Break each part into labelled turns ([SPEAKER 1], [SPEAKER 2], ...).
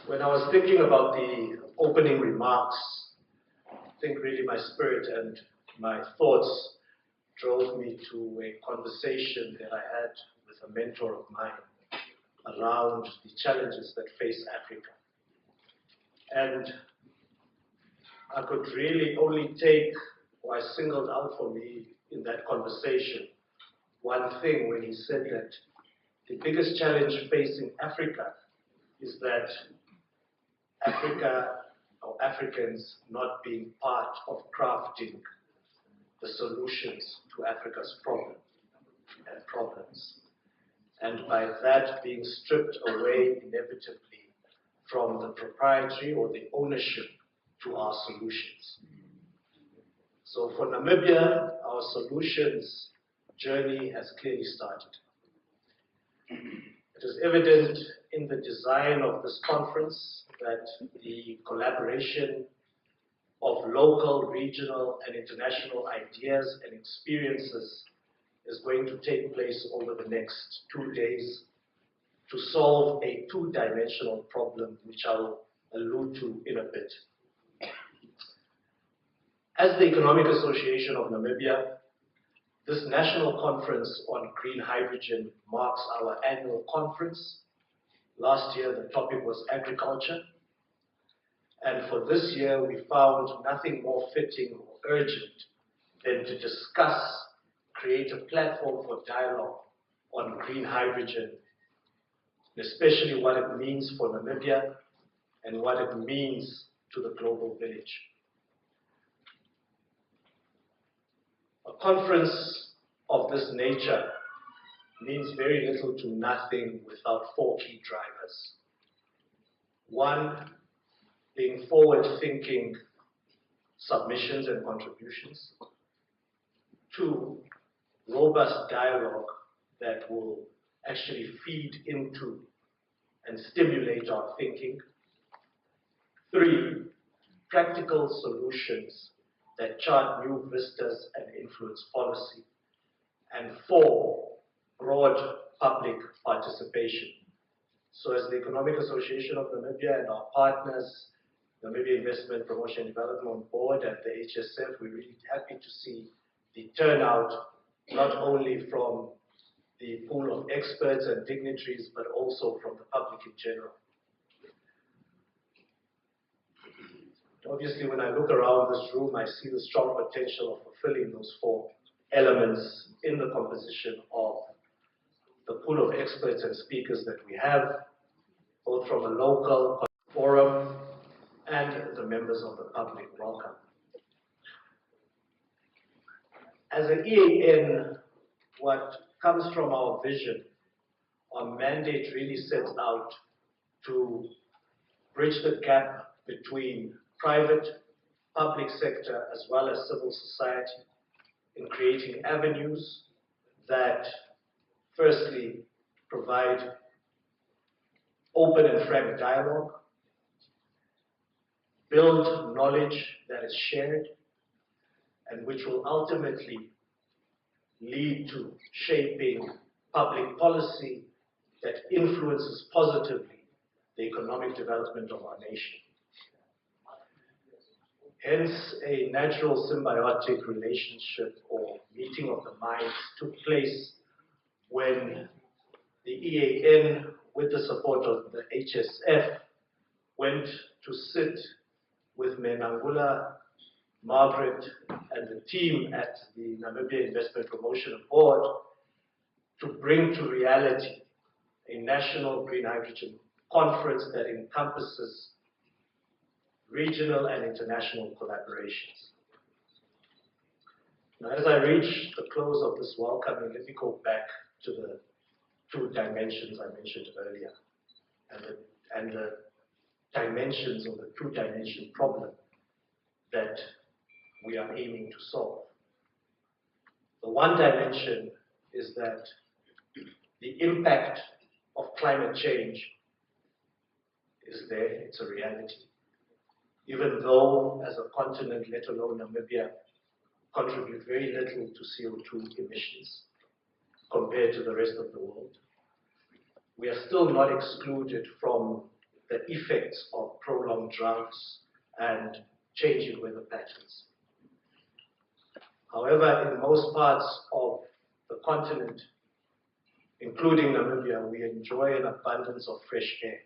[SPEAKER 1] When I was thinking about the opening remarks, I think really my spirit and my thoughts drove me to a conversation that I had with a mentor of mine around the challenges that face Africa. And I could really only take, or I singled out for me in that conversation, one thing when he said that the biggest challenge facing Africa is that Africa, or Africans, not being part of crafting the solutions to Africa's problems. And by that being stripped away inevitably from the proprietary or the ownership to our solutions. So for Namibia, our solutions journey has clearly started. It is evident in the design of this conference that the collaboration of local, regional, and international ideas and experiences is going to take place over the next 2 days to solve a two-dimensional problem, which I'll allude to in a bit. As the Economic Association of Namibia, this National Conference on Green Hydrogen marks our annual conference. Last year, the topic was agriculture. And for this year, we found nothing more fitting or urgent than to discuss, create a platform for dialogue on green hydrogen, especially what it means for Namibia and what it means to the global village. A conference of this nature means very little to nothing without 4 key drivers. One, being forward-thinking submissions and contributions. 2, robust dialogue that will actually feed into and stimulate our thinking. 3, practical solutions that chart new vistas and influence policy. And 4, broad public participation. So as the Economic Association of Namibia and our partners, Namibia Investment Promotion Development Board and the HSF, we're really happy to see the turnout, not only from the pool of experts and dignitaries, but also from the public in general. Obviously, when I look around this room, I see the strong potential of fulfilling those 4 elements in the composition of the pool of experts and speakers that we have, both from a local forum and the members of the public. Welcome. As an EAN, what comes from our vision, our mandate really sets out to bridge the gap between private, public sector, as well as civil society in creating avenues that firstly provide open and frank dialogue, build knowledge that is shared, and which will ultimately lead to shaping public policy that influences positively the economic development of our nation. Hence, a natural symbiotic relationship or meeting of the minds took place when the EAN, with the support of the HSF, went to sit with Menangula, Margaret, and the team at the Namibia Investment Promotion Board to bring to reality a national green hydrogen conference that encompasses regional and international collaborations. Now, as I reach the close of this welcoming, let me go back to the 2 dimensions I mentioned earlier, and the dimensions of the 2-dimension problem that we are aiming to solve. The one dimension is that the impact of climate change is there, it's a reality. Even though as a continent, let alone Namibia, contribute very little to CO2 emissions compared to the rest of the world, we are still not excluded from the effects of prolonged droughts and changing weather patterns. However, in most parts of the continent, including Namibia, we enjoy an abundance of fresh air.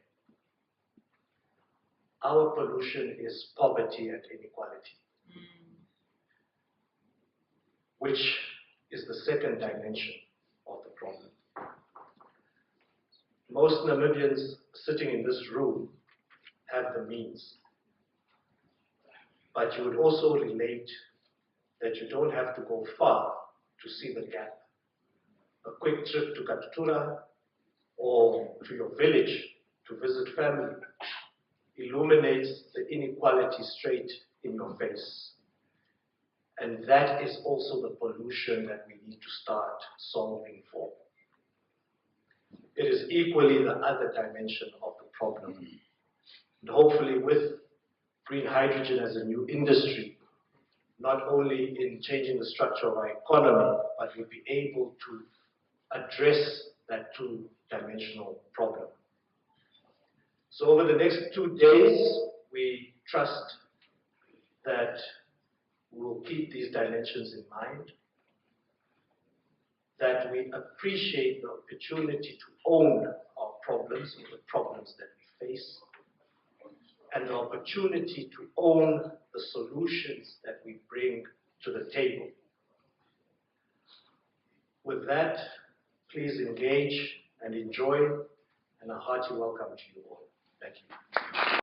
[SPEAKER 1] Our pollution is poverty and inequality, which is the second dimension of the problem. Most Namibians sitting in this room have the means, but you would also relate that you don't have to go far to see the gap. A quick trip to Katutura or to your village to visit family illuminates the inequality straight in your face. And that is also the pollution that we need to start solving for. It is equally the other dimension of the problem. And hopefully with green hydrogen as a new industry, not only in changing the structure of our economy, but we'll be able to address that two-dimensional problem. So over the next 2 days, we trust that we'll keep these dimensions in mind, that we appreciate the opportunity to own our problems or the problems that we face, and the opportunity to own the solutions that we bring to the table. With that, please engage and enjoy, and a hearty welcome to you all. Thank you.